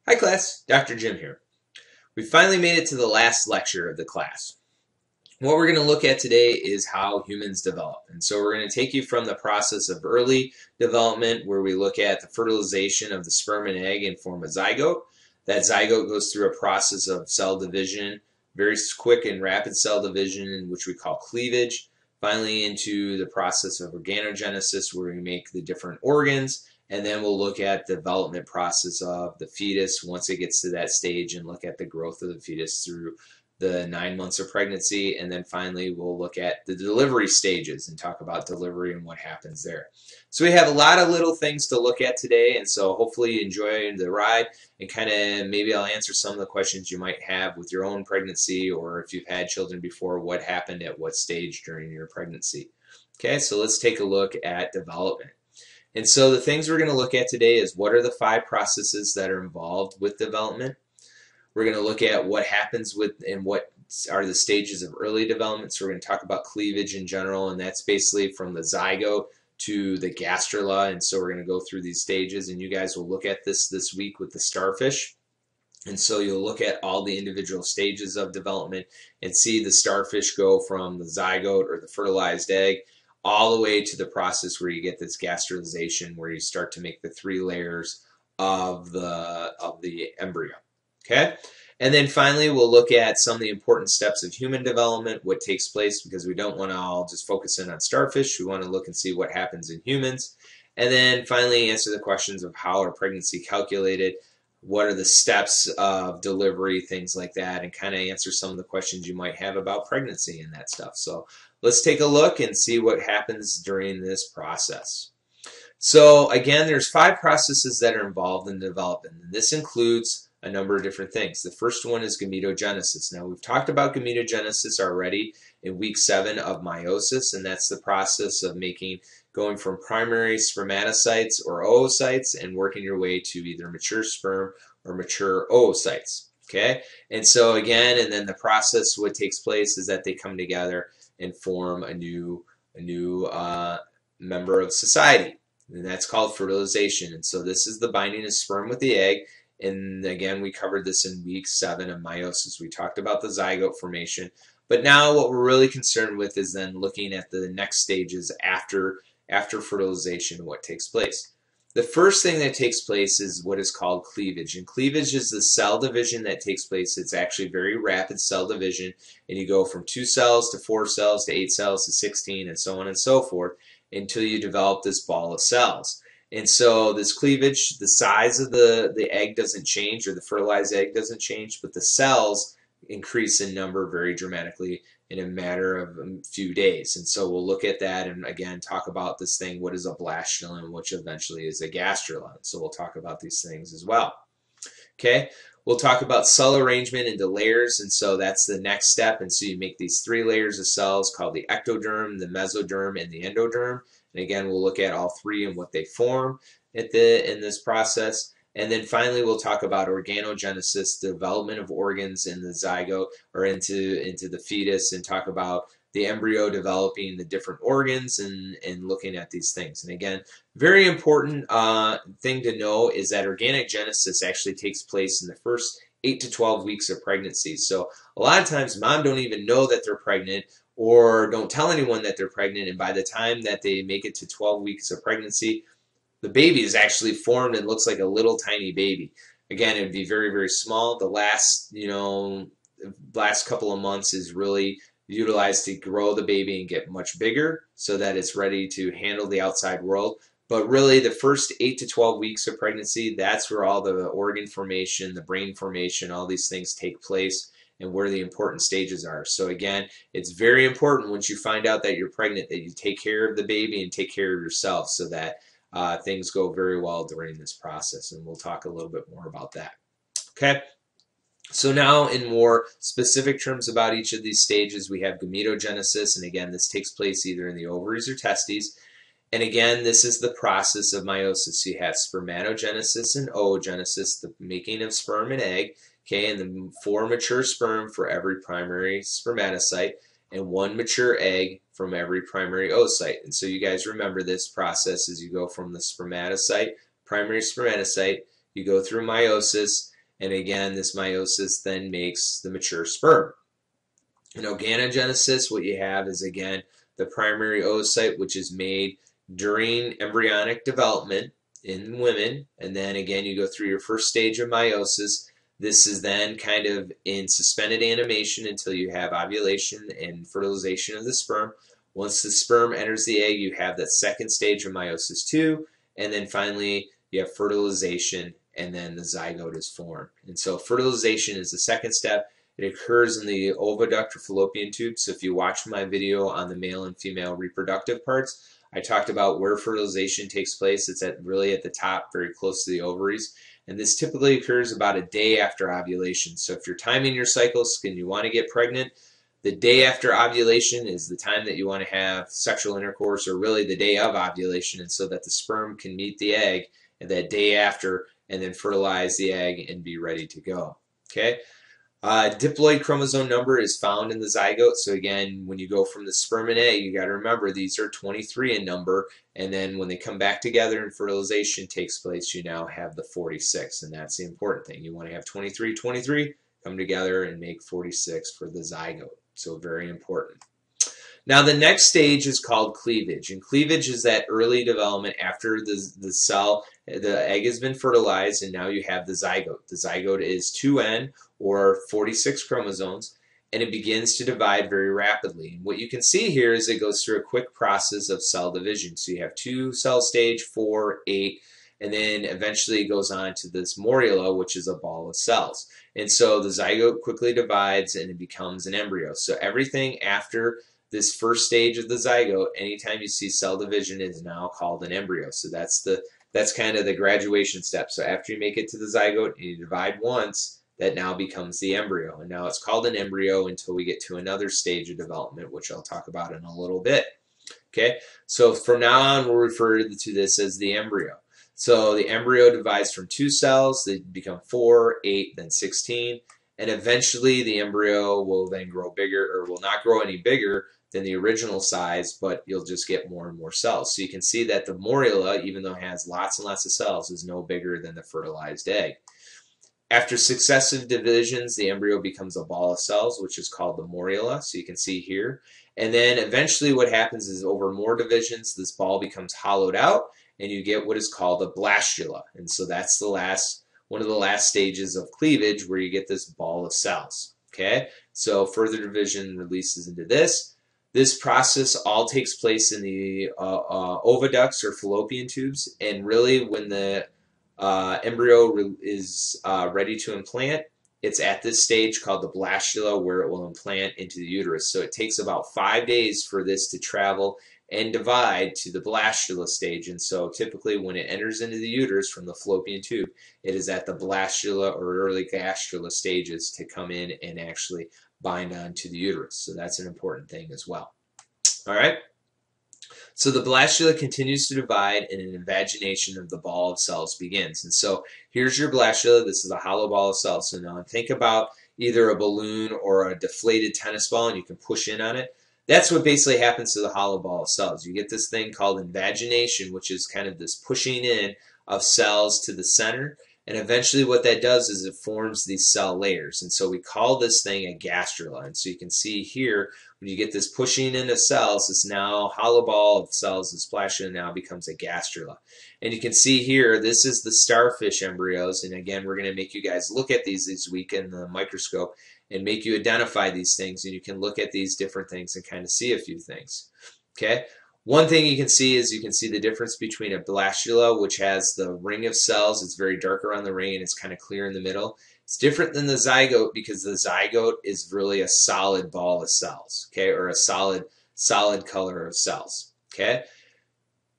Hi class, Dr. Jim here. We finally made it to the last lecture of the class. What we're going to look at today is how humans develop. And so we're going to take you from the process of early development, where we look at the fertilization of the sperm and egg and form a zygote. That zygote goes through a process of cell division, very quick and rapid cell division, which we call cleavage. Finally into the process of organogenesis, where we make the different organs. And then we'll look at the development process of the fetus once it gets to that stage, and look at the growth of the fetus through the 9 months of pregnancy. And then finally we'll look at the delivery stages and talk about delivery and what happens there. So we have a lot of little things to look at today, and so hopefully you enjoy the ride, and kind of maybe I'll answer some of the questions you might have with your own pregnancy, or if you've had children before, what happened at what stage during your pregnancy. Okay, so let's take a look at development. And so the things we're going to look at today is what are the 5 processes that are involved with development. We're going to look at what happens with and what are the stages of early development. So we're going to talk about cleavage in general, and that's basically from the zygote to the gastrula. And so we're going to go through these stages, and you guys will look at this week with the starfish. And so you'll look at all the individual stages of development and see the starfish go from the zygote or the fertilized egg all the way to the process where you get this gastrulation, where you start to make the 3 layers of the embryo. Okay, and then finally we'll look at some of the important steps of human development, what takes place, because we don't want to all just focus in on starfish. We want to look and see what happens in humans, and then finally answer the questions of how are pregnancy calculated, what are the steps of delivery, things like that, and kind of answer some of the questions you might have about pregnancy and that stuff. So let's take a look and see what happens during this process. So again, there's 5 processes that are involved in development, and this includes a number of different things. The first one is gametogenesis. Now, we've talked about gametogenesis already in week 7 of meiosis, and that's the process of going from primary spermatocytes or oocytes and working your way to either mature sperm or mature oocytes. Okay, and so again, and then the process, what takes place is that they come together and form a new member of society, and that's called fertilization. And so this is the binding of sperm with the egg. And again, we covered this in week 7 of meiosis. We talked about the zygote formation, but now what we're really concerned with is then looking at the next stages after fertilization, what takes place. The first thing that takes place is what is called cleavage, and cleavage is the cell division that takes place. It's actually very rapid cell division, and you go from 2 cells to 4 cells to 8 cells to 16 and so on and so forth until you develop this ball of cells. And so this cleavage, the size of the egg doesn't change, or the fertilized egg doesn't change, but the cells increase in number very dramatically in a matter of a few days. And so we'll look at that and again talk about this thing, what is a blastula, which eventually is a gastrula. So we'll talk about these things as well. Okay, we'll talk about cell arrangement into layers, and so that's the next step. And so you make these 3 layers of cells called the ectoderm, the mesoderm, and the endoderm. And again, we'll look at all 3 and what they form in this process. And then finally, we'll talk about organogenesis, the development of organs in the zygote or into the fetus, and talk about the embryo developing the different organs and looking at these things. And again, very important thing to know is that organic genesis actually takes place in the first 8 to 12 weeks of pregnancy. So a lot of times mom don't even know that they're pregnant, or don't tell anyone that they're pregnant, and by the time that they make it to 12 weeks of pregnancy, the baby is actually formed and looks like a little tiny baby. Again, it would be very, very small. The last couple of months is really utilized to grow the baby and get much bigger so that it's ready to handle the outside world. But really, the first 8 to 12 weeks of pregnancy, that's where all the organ formation, the brain formation, all these things take place, and where the important stages are. So again, it's very important once you find out that you're pregnant that you take care of the baby and take care of yourself, so that things go very well during this process, and we'll talk a little bit more about that. Okay, so now in more specific terms about each of these stages, we have gametogenesis, and again, this takes place either in the ovaries or testes. And again, this is the process of meiosis. So you have spermatogenesis and oogenesis, the making of sperm and egg, okay, and the 4 mature sperm for every primary spermatocyte, and 1 mature egg from every primary oocyte. And so you guys remember this process as you go from the spermatocyte, primary spermatocyte, you go through meiosis, and again, this meiosis then makes the mature sperm. In organogenesis, what you have is, again, the primary oocyte, which is made during embryonic development in women, and then again you go through your first stage of meiosis. This is then kind of in suspended animation until you have ovulation and fertilization of the sperm. Once the sperm enters the egg, you have that second stage of meiosis 2, and then finally you have fertilization, and then the zygote is formed. And so fertilization is the second step. It occurs in the oviduct or fallopian tube. So if you watch my video on the male and female reproductive parts, I talked about where fertilization takes place. It's really at the top, very close to the ovaries. And this typically occurs about a day after ovulation. So if you're timing your cycles and you want to get pregnant, the day after ovulation is the time that you want to have sexual intercourse, or really the day of ovulation, and so that the sperm can meet the egg that day after and then fertilize the egg and be ready to go. Okay? Diploid chromosome number is found in the zygote. So again, when you go from the sperm and egg, you got to remember these are 23 in number, and then when they come back together and fertilization takes place, you now have the 46, and that's the important thing. You want to have 23 come together and make 46 for the zygote. So very important. Now the next stage is called cleavage, and cleavage is that early development after the egg has been fertilized, and now you have the zygote. The zygote is 2N, or 46 chromosomes, and it begins to divide very rapidly. And what you can see here is it goes through a quick process of cell division. So you have 2 cell stage, 4, 8, and then eventually it goes on to this morula, which is a ball of cells. And so the zygote quickly divides and it becomes an embryo. So everything after this first stage of the zygote, anytime you see cell division, is now called an embryo. So that's kind of the graduation step. So after you make it to the zygote and you divide once, that now becomes the embryo. And now it's called an embryo until we get to another stage of development, which I'll talk about in a little bit. Okay, so from now on, we'll refer to this as the embryo. So the embryo divides from 2 cells, they become 4, 8, then 16, and eventually the embryo will then grow bigger, or will not grow any bigger than the original size, but you'll just get more and more cells. So you can see that the morula, even though it has lots and lots of cells, is no bigger than the fertilized egg. After successive divisions, the embryo becomes a ball of cells, which is called the morula, so you can see here. And then eventually what happens is, over more divisions, this ball becomes hollowed out, and you get what is called a blastula. And so that's one of the last stages of cleavage, where you get this ball of cells. Okay, so further division releases into this. This process all takes place in the oviducts or fallopian tubes, and really when the embryo is ready to implant, it's at this stage called the blastula where it will implant into the uterus. So it takes about 5 days for this to travel and divide to the blastula stage. And so typically when it enters into the uterus from the fallopian tube, it is at the blastula or early gastrula stages to come in and actually bind onto the uterus. So that's an important thing as well. All right. So the blastula continues to divide, and an invagination of the ball of cells begins. And so here's your blastula. This is a hollow ball of cells. So now think about either a balloon or a deflated tennis ball, and you can push in on it. That's what basically happens to the hollow ball of cells. You get this thing called invagination, which is kind of this pushing in of cells to the center. And eventually what that does is it forms these cell layers. And so we call this thing a gastrula. And so you can see here, when you get this pushing in of cells, this now hollow ball of cells, this blastula now becomes a gastrula. And you can see here, this is the starfish embryos. And again, we're going to make you guys look at these this week in the microscope and make you identify these things. And you can look at these different things and kind of see a few things. Okay. One thing you can see is the difference between a blastula, which has the ring of cells. It's very dark around the ring and it's kind of clear in the middle. It's different than the zygote because the zygote is really a solid ball of cells, okay, or a solid color of cells, okay.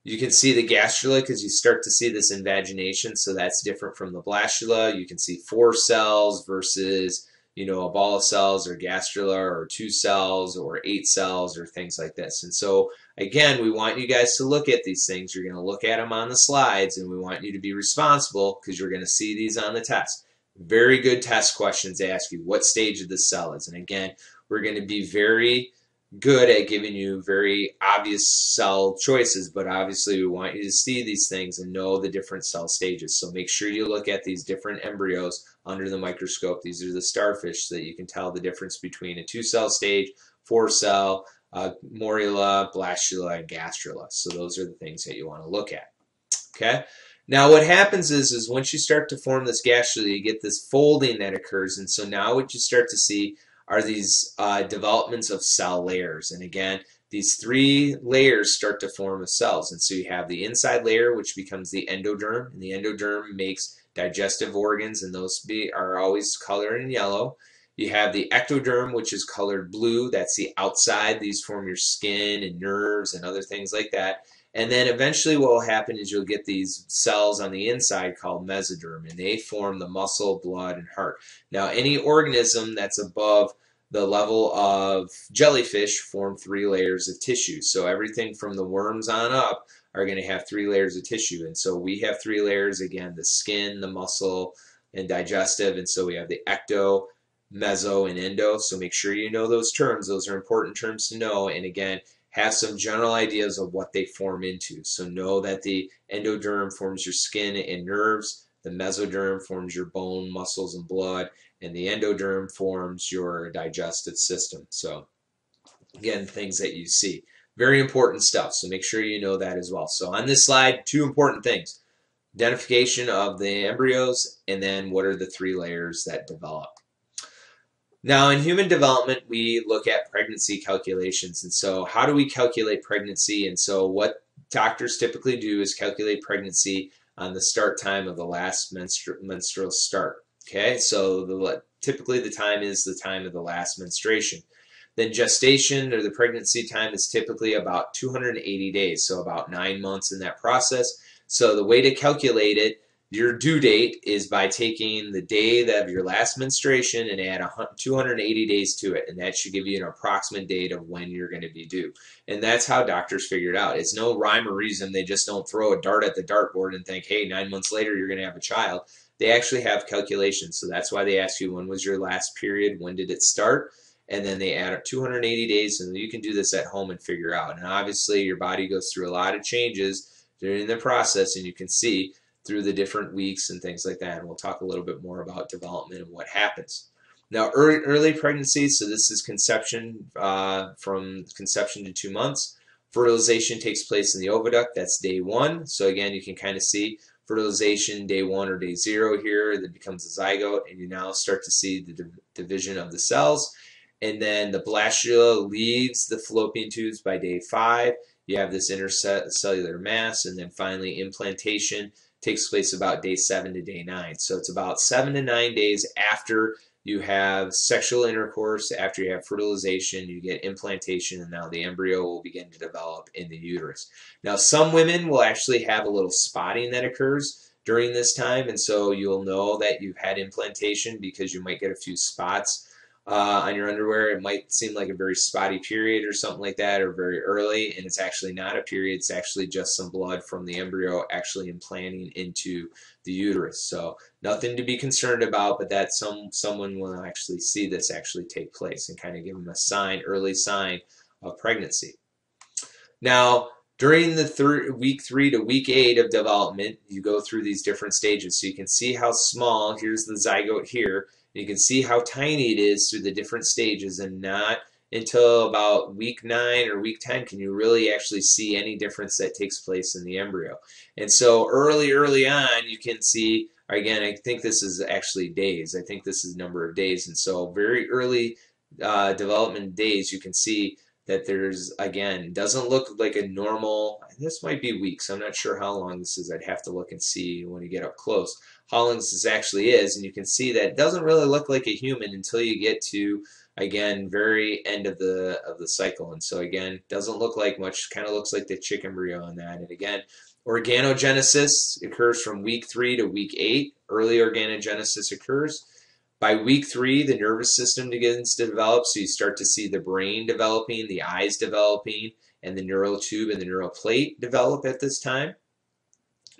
You can see the gastrula because you start to see this invagination, so that's different from the blastula. You can see 4 cells versus, a ball of cells, or gastrula, or 2 cells, or 8 cells, or things like this. And so again, we want you guys to look at these things. You're going to look at them on the slides, and we want you to be responsible because you're going to see these on the test. Very good test questions ask you what stage of the cell is. And again, we're going to be very, good at giving you very obvious cell choices, but obviously we want you to see these things and know the different cell stages. So make sure you look at these different embryos under the microscope. These are the starfish, so that you can tell the difference between a 2-cell stage, 4-cell, morula, blastula, and gastrula. So those are the things that you want to look at. Okay. Now what happens is once you start to form this gastrula, you get this folding that occurs, and so now what you start to see are these developments of cell layers. And again, these 3 layers start to form as cells. And so you have the inside layer, which becomes the endoderm, and the endoderm makes digestive organs, and those are always colored in yellow. You have the ectoderm, which is colored blue. That's the outside. These form your skin and nerves and other things like that. And then eventually what will happen is you'll get these cells on the inside called mesoderm, and they form the muscle, blood, and heart. Now, any organism that's above the level of jellyfish form 3 layers of tissue. So everything from the worms on up are going to have 3 layers of tissue. And so we have 3 layers, again, the skin, the muscle, and digestive. And so we have the ecto, meso, and endo. So make sure you know those terms. Those are important terms to know. And again, have some general ideas of what they form into. So know that the endoderm forms your skin and nerves, the mesoderm forms your bone, muscles, and blood, and the endoderm forms your digestive system. So again, things that you see. Very important stuff, so make sure you know that as well. So on this slide, 2 important things. Identification of the embryos, and then what are the 3 layers that develop. Now, in human development, we look at pregnancy calculations. And so how do we calculate pregnancy? And so what doctors typically do is calculate pregnancy on the start time of the last menstrual start. Okay, so typically the time is the time of the last menstruation. Then gestation, or the pregnancy time, is typically about 280 days, so about 9 months in that process. So the way to calculate it, your due date is by taking the day of your last menstruation and add 280 days to it, and that should give you an approximate date of when you're going to be due. And that's how doctors figure it out. It's no rhyme or reason. They just don't throw a dart at the dartboard and think, hey, 9 months later you're going to have a child. They actually have calculations. So that's why they ask you, when was your last period, when did it start, and then they add up 280 days, and you can do this at home and figure out. And obviously your body goes through a lot of changes during the process, and you can see through the different weeks and things like that. And we'll talk a little bit more about development and what happens. Now, early pregnancy, so this is conception, from conception to 2 months. Fertilization takes place in the oviduct. That's day 1. So again, you can kind of see fertilization day 1 or day 0 here. That becomes a zygote, and you now start to see the division of the cells. And then the blastula leaves the fallopian tubes by day 5. You have this intercellular mass, and then finally implantation takes place about day 7 to day 9. So it's about 7 to 9 days after you have sexual intercourse, after you have fertilization, you get implantation, and now the embryo will begin to develop in the uterus. Now, some women will actually have a little spotting that occurs during this time, and so you'll know that you've had implantation because you might get a few spots on your underwear. It might seem like a very spotty period or something like that, or very early, and it's actually not a period. It's actually just some blood from the embryo actually implanting into the uterus. So nothing to be concerned about, but that someone will actually see this actually take place and kind of give them a sign, early sign of pregnancy. Now, during the week 3 to week 8 of development, you go through these different stages. So you can see how small, here's the zygote here, you can see how tiny it is through the different stages, and not until about week 9 or week 10 can you really actually see any difference that takes place in the embryo. And so early on, you can see, again, I think this is actually days. I think this is number of days. And so very early development days, you can see that there's, again, doesn't look like a normal, this might be weeks. I'm not sure how long this is. I'd have to look and see when you get up close how long this actually is. And you can see that it doesn't really look like a human until you get to, again, very end of the cycle. And so again, doesn't look like much, kind of looks like the chick embryo on that. And again, organogenesis occurs from week 3 to week 8. Early organogenesis occurs. By week 3, the nervous system begins to develop, so you start to see the brain developing, the eyes developing, and the neural tube and the neural plate develop at this time.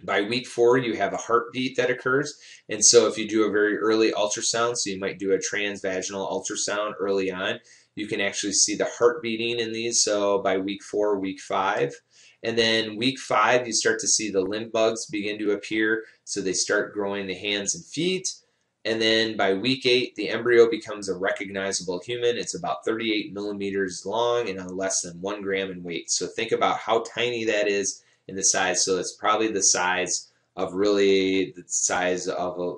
By week 4, you have a heartbeat that occurs, and so if you do a very early ultrasound, so you might do a transvaginal ultrasound early on, You can actually see the heart beating in these, so by week 4, week 5. And then week 5, you start to see the limb bugs begin to appear, so they start growing the hands and feet. And then by week 8, the embryo becomes a recognizable human. It's about 38 millimeters long and less than 1 gram in weight. So think about how tiny that is in the size. So it's probably the size of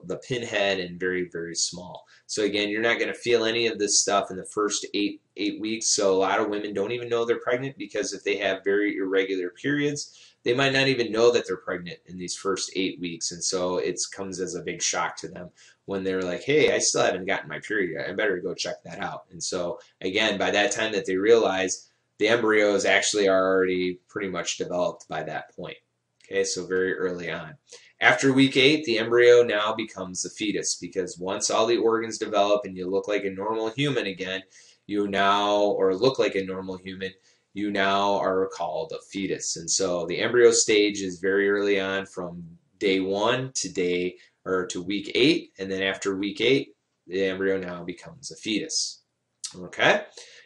the pinhead and very, very small. So again, you're not going to feel any of this stuff in the first eight weeks. So a lot of women don't even know they're pregnant, because if they have very irregular periods, they might not even know that they're pregnant in these first 8 weeks. And so it comes as a big shock to them when they're like, hey, I still haven't gotten my period yet. I better go check that out. And so again, by that time that they realize, the embryos actually are already pretty much developed by that point. Okay, so very early on. After week 8, the embryo now becomes a fetus, because once all the organs develop and you look like a normal human again, look like a normal human, you now are called a fetus. And so the embryo stage is very early on, from day 1 to week 8, and then after week 8, the embryo now becomes a fetus. Okay?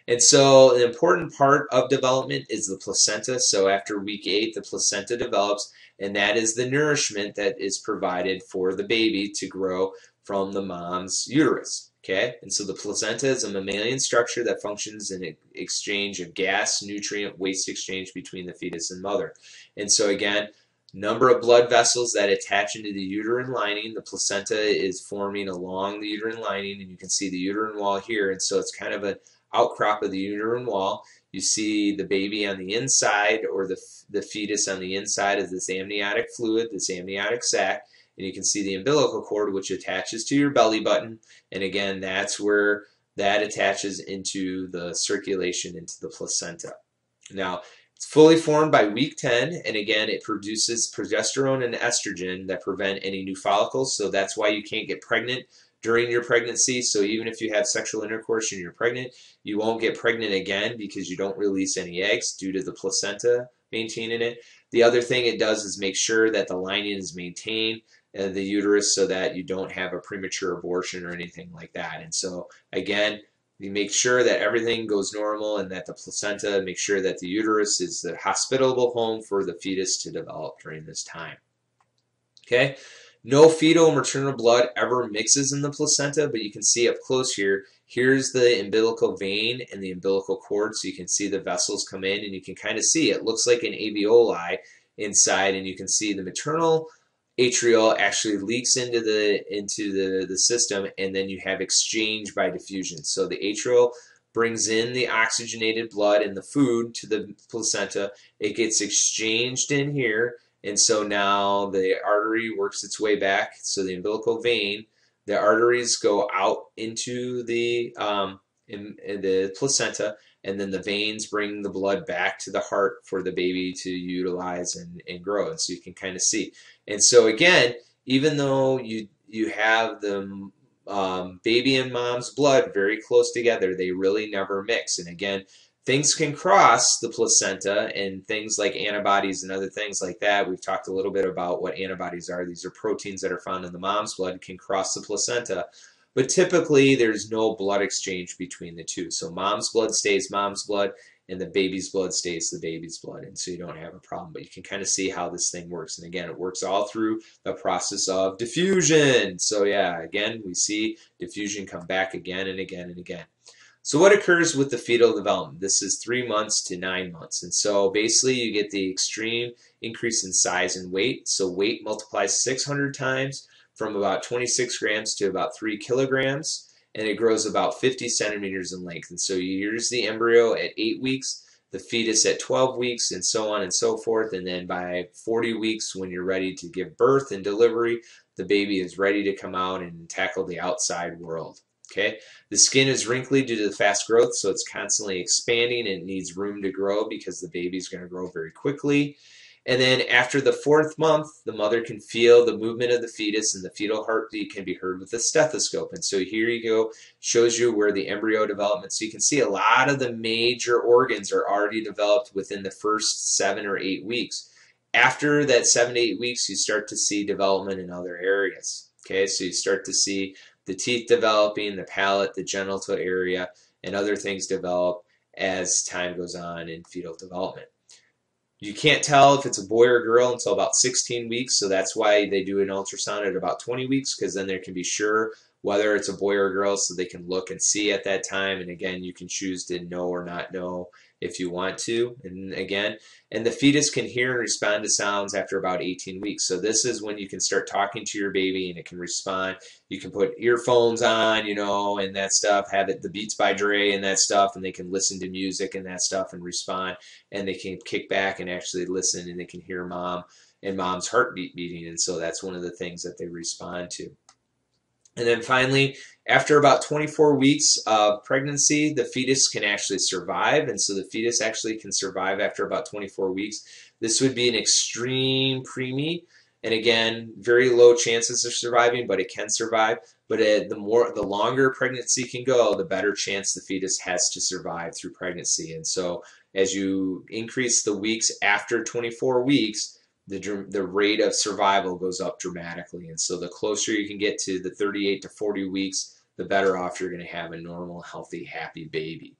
And so an important part of development is the placenta. So after week 8, the placenta develops, and that is the nourishment that is provided for the baby to grow from the mom's uterus. Okay? And so the placenta is a mammalian structure that functions in exchange of gas, nutrient, waste exchange between the fetus and mother. And so again, number of blood vessels that attach into the uterine lining. The placenta is forming along the uterine lining, and you can see the uterine wall here. And so it's kind of an outcrop of the uterine wall. You see the baby on the inside, or the fetus on the inside of this amniotic fluid, this amniotic sac, and you can see the umbilical cord, which attaches to your belly button. And again, that's where that attaches into the circulation into the placenta. Now, it's fully formed by week 10, and again, it produces progesterone and estrogen that prevent any new follicles, so that's why you can't get pregnant during your pregnancy. So even if you have sexual intercourse and you're pregnant, you won't get pregnant again because you don't release any eggs due to the placenta maintaining it. The other thing it does is make sure that the lining is maintained, the uterus, so that you don't have a premature abortion or anything like that. And so again, you make sure that everything goes normal, and that the placenta, make sure that the uterus is the hospitable home for the fetus to develop during this time. Okay? No fetal maternal blood ever mixes in the placenta, but you can see up close here, here's the umbilical vein and the umbilical cord, so you can see the vessels come in, and you can kind of see it looks like an alveoli inside, and you can see the maternal atrial actually leaks into the system, and then you have exchange by diffusion. So the atrial brings in the oxygenated blood and the food to the placenta. It gets exchanged in here, and so now the artery works its way back. So the umbilical vein, the arteries go out into the placenta, and then the veins bring the blood back to the heart for the baby to utilize and grow. And so you can kind of see. And so again, even though you have the baby and mom's blood very close together, they really never mix. And again, things can cross the placenta, and things like antibodies and other things like that. We've talked a little bit about what antibodies are. These are proteins that are found in the mom's blood, can cross the placenta. But typically, there's no blood exchange between the two. So mom's blood stays mom's blood, and the baby's blood stays the baby's blood. And so you don't have a problem. But you can kind of see how this thing works. And again, it works all through the process of diffusion. So yeah, again, we see diffusion come back again and again and again. So what occurs with the fetal development? This is 3 months to 9 months. And so basically, you get the extreme increase in size and weight. So weight multiplies 600 times, from about 26 grams to about 3 kilograms, and it grows about 50 centimeters in length. And so here's the embryo at 8 weeks, the fetus at 12 weeks, and so on and so forth. And then by 40 weeks, when you're ready to give birth and delivery, the baby is ready to come out and tackle the outside world. Okay, the skin is wrinkly due to the fast growth, so it's constantly expanding and it needs room to grow because the baby's going to grow very quickly. And then after the 4th month, the mother can feel the movement of the fetus, and the fetal heartbeat can be heard with a stethoscope. And so here you go, shows you where the embryo development. So you can see a lot of the major organs are already developed within the first 7 or 8 weeks. After that 7 to 8 weeks, you start to see development in other areas. Okay, so you start to see the teeth developing, the palate, the genital area, and other things develop as time goes on in fetal development. You can't tell if it's a boy or girl until about 16 weeks, so that's why they do an ultrasound at about 20 weeks, because then they can be sure whether it's a boy or girl, so they can look and see at that time. And again, you can choose to know or not know if you want to. And again, and the fetus can hear and respond to sounds after about 18 weeks. So this is when you can start talking to your baby and it can respond. You can put earphones on, you know, and that stuff, have it the Beats by Dre and that stuff, and they can listen to music and that stuff and respond, and they can kick back and actually listen, and they can hear mom and mom's heartbeat beating. And so that's one of the things that they respond to. And then finally, after about 24 weeks of pregnancy, the fetus can actually survive. And so the fetus actually can survive after about 24 weeks. This would be an extreme preemie. And again, very low chances of surviving, but it can survive. But the longer pregnancy can go, the better chance the fetus has to survive through pregnancy. And so as you increase the weeks after 24 weeks, the rate of survival goes up dramatically. And so the closer you can get to the 38 to 40 weeks, the better off you're going to have a normal, healthy, happy baby.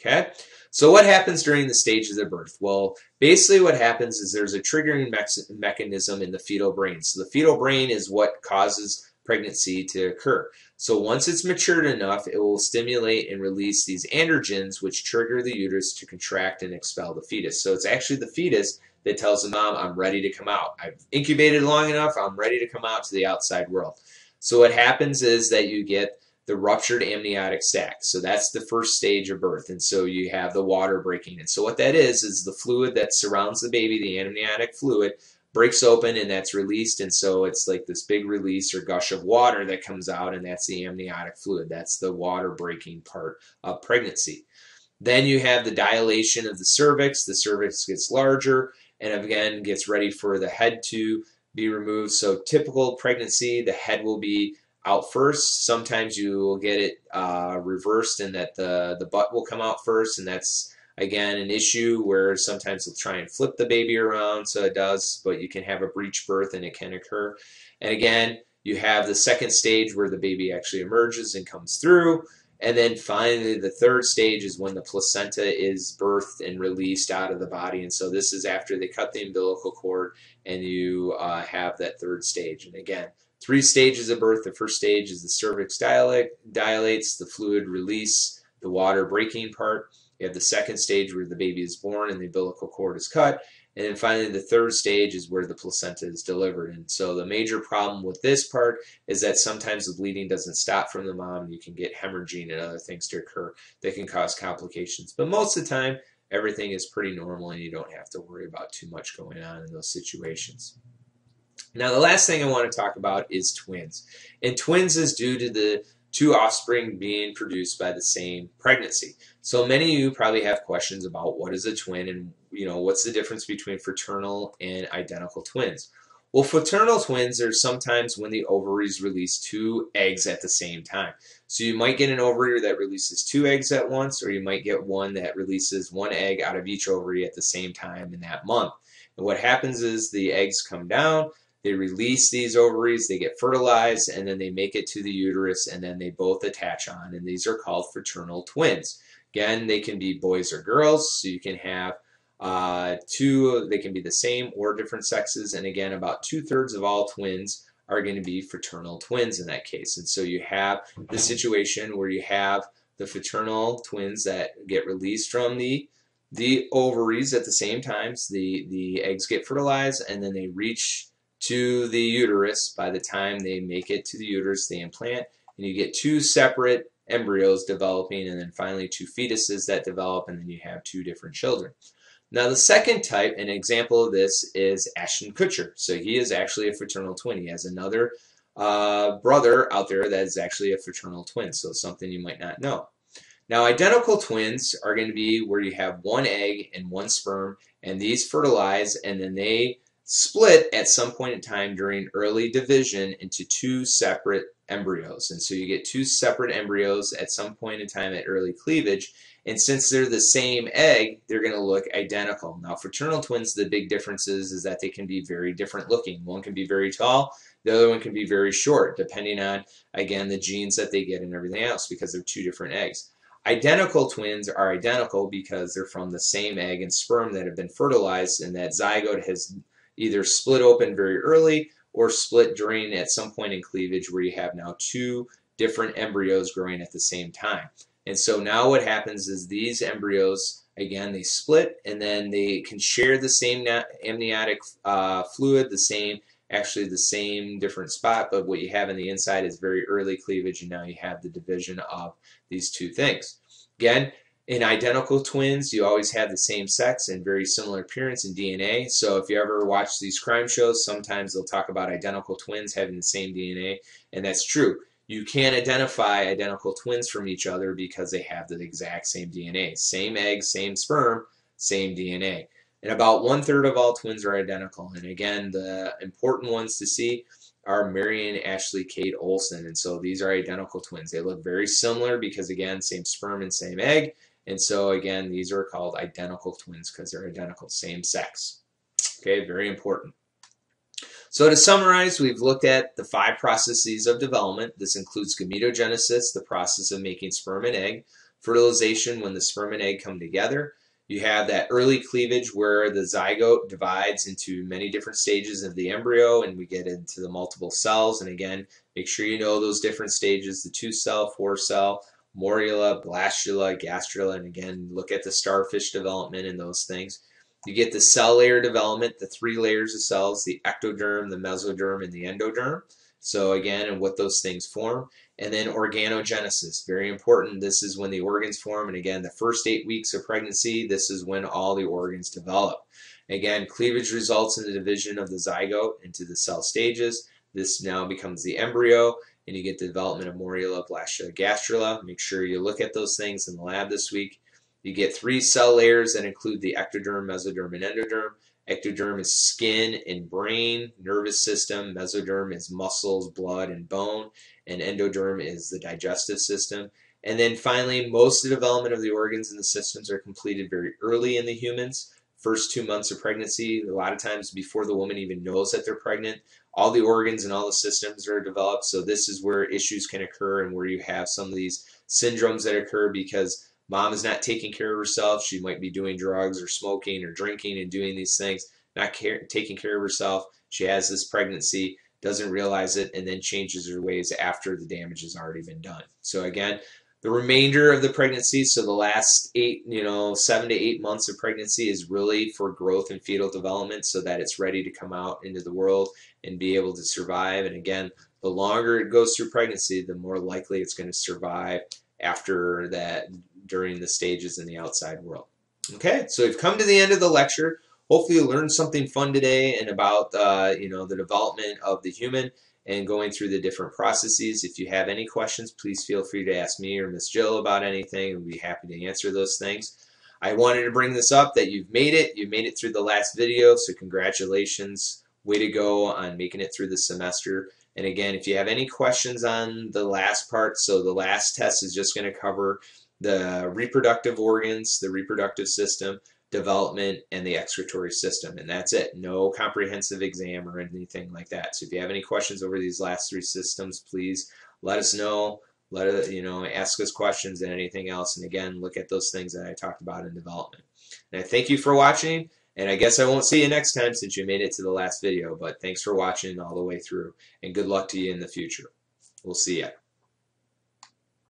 Okay, so what happens during the stages of birth? Well, basically what happens is there's a triggering mechanism in the fetal brain. So the fetal brain is what causes pregnancy to occur. So once it's matured enough, it will stimulate and release these androgens, which trigger the uterus to contract and expel the fetus. So it's actually the fetus that tells the mom, I'm ready to come out. I've incubated long enough, I'm ready to come out to the outside world. So what happens is that you get the ruptured amniotic sac. So that's the first stage of birth. And so you have the water breaking. And so what that is the fluid that surrounds the baby, the amniotic fluid, breaks open and that's released. And so it's like this big release or gush of water that comes out, and that's the amniotic fluid. That's the water breaking part of pregnancy. Then you have the dilation of the cervix. The cervix gets larger and again gets ready for the head to be removed. So typical pregnancy, the head will be out first. Sometimes you will get it reversed in that the butt will come out first, and that's again an issue where sometimes they'll try and flip the baby around, so it does, but you can have a breech birth and it can occur. And again, you have the second stage where the baby actually emerges and comes through. And then finally, the third stage is when the placenta is birthed and released out of the body. And so this is after they cut the umbilical cord and you have that third stage. And again, 3 stages of birth. The first stage is the cervix dilates, the fluid release, the water breaking part. You have the second stage where the baby is born and the umbilical cord is cut. And then finally, the third stage is where the placenta is delivered. And so the major problem with this part is that sometimes the bleeding doesn't stop from the mom. You can get hemorrhaging and other things to occur that can cause complications. But most of the time, everything is pretty normal and you don't have to worry about too much going on in those situations. Now, the last thing I want to talk about is twins. And twins is due to the 2 offspring being produced by the same pregnancy. So many of you probably have questions about what is a twin and what's the difference between fraternal and identical twins. Well, fraternal twins are sometimes when the ovaries release 2 eggs at the same time. So you might get an ovary that releases 2 eggs at once, or you might get one that releases 1 egg out of each ovary at the same time in that month. And what happens is the eggs come down, they release these ovaries, they get fertilized, and then they make it to the uterus, and then they both attach on, and these are called fraternal twins. Again, they can be boys or girls, so you can have 2, they can be the same or different sexes, and again, about 2/3 of all twins are going to be fraternal twins in that case. And so you have the situation where you have the fraternal twins that get released from the ovaries at the same time. So the eggs get fertilized, and then they reach to the uterus. By the time they make it to the uterus, they implant, and you get 2 separate embryos developing, and then finally 2 fetuses that develop, and then you have 2 different children. Now the second type, an example of this is Ashton Kutcher. So he is actually a fraternal twin. He has another brother out there that is actually a fraternal twin, so something you might not know. Now identical twins are going to be where you have 1 egg and 1 sperm, and these fertilize, and then they split at some point in time during early division into 2 separate embryos. And so you get 2 separate embryos at some point in time at early cleavage. And since they're the same egg, they're going to look identical. Now, fraternal twins, the big difference is that they can be very different looking. One can be very tall, the other one can be very short, depending on, again, the genes that they get and everything else, because they're 2 different eggs. Identical twins are identical because they're from the same egg and sperm that have been fertilized, and that zygote has either split open very early or split during at some point in cleavage where you have now two different embryos growing at the same time. And so now what happens is these embryos, again, they split and then they can share the same amniotic fluid, actually the same different spot, but what you have in the inside is very early cleavage, and now you have the division of these two things. Again, in identical twins, you always have the same sex and very similar appearance in DNA. So if you ever watch these crime shows, sometimes they'll talk about identical twins having the same DNA, and that's true. You can't identify identical twins from each other because they have the exact same DNA. Same egg, same sperm, same DNA. And about 1/3 of all twins are identical. And again, the important ones to see are Mary and Ashley Kate Olsen. And so these are identical twins. They look very similar because, again, same sperm and same egg. And so, again, these are called identical twins because they're identical, same sex. Okay, very important. So to summarize, we've looked at the 5 processes of development. This includes gametogenesis, the process of making sperm and egg, fertilization when the sperm and egg come together. You have that early cleavage where the zygote divides into many different stages of the embryo, and we get into the multiple cells. And again, make sure you know those different stages, the 2-cell, 4-cell, morula, blastula, gastrula, and again, look at the starfish development and those things. You get the cell layer development, the 3 layers of cells, the ectoderm, the mesoderm, and the endoderm. So again, and what those things form. And then organogenesis, very important. This is when the organs form. And again, the first 8 weeks of pregnancy, this is when all the organs develop. Again, cleavage results in the division of the zygote into the cell stages. This now becomes the embryo, and you get the development of morula, blastula, gastrula. Make sure you look at those things in the lab this week. You get 3 cell layers that include the ectoderm, mesoderm, and endoderm. Ectoderm is skin and brain, nervous system. Mesoderm is muscles, blood, and bone. And endoderm is the digestive system. And then finally, most of the development of the organs and the systems are completed very early in the humans. First 2 months of pregnancy, a lot of times before the woman even knows that they're pregnant, all the organs and all the systems are developed. So this is where issues can occur and where you have some of these syndromes that occur because mom is not taking care of herself. She might be doing drugs or smoking or drinking and doing these things, not taking care of herself. She has this pregnancy, doesn't realize it, and then changes her ways after the damage has already been done. So again, the remainder of the pregnancy, so the last 7 to 8 months of pregnancy is really for growth and fetal development so that it's ready to come out into the world and be able to survive. And again, the longer it goes through pregnancy, the more likely it's going to survive after that during the stages in the outside world. Okay, so we've come to the end of the lecture. Hopefully you learned something fun today and about the development of the human and going through the different processes. If you have any questions, please feel free to ask me or Miss Jill about anything. We'll be happy to answer those things. I wanted to bring this up that you've made it. You made it through the last video, so congratulations. Way to go on making it through the semester. And again, if you have any questions on the last part, so the last test is just going to cover the reproductive organs, the reproductive system, development, and the excretory system, and that's it. No comprehensive exam or anything like that. So if you have any questions over these last 3 systems, please let us know. Ask us questions and anything else. And again, look at those things that I talked about in development. And I thank you for watching. And I guess I won't see you next time since you made it to the last video. But thanks for watching all the way through, and good luck to you in the future. We'll see ya.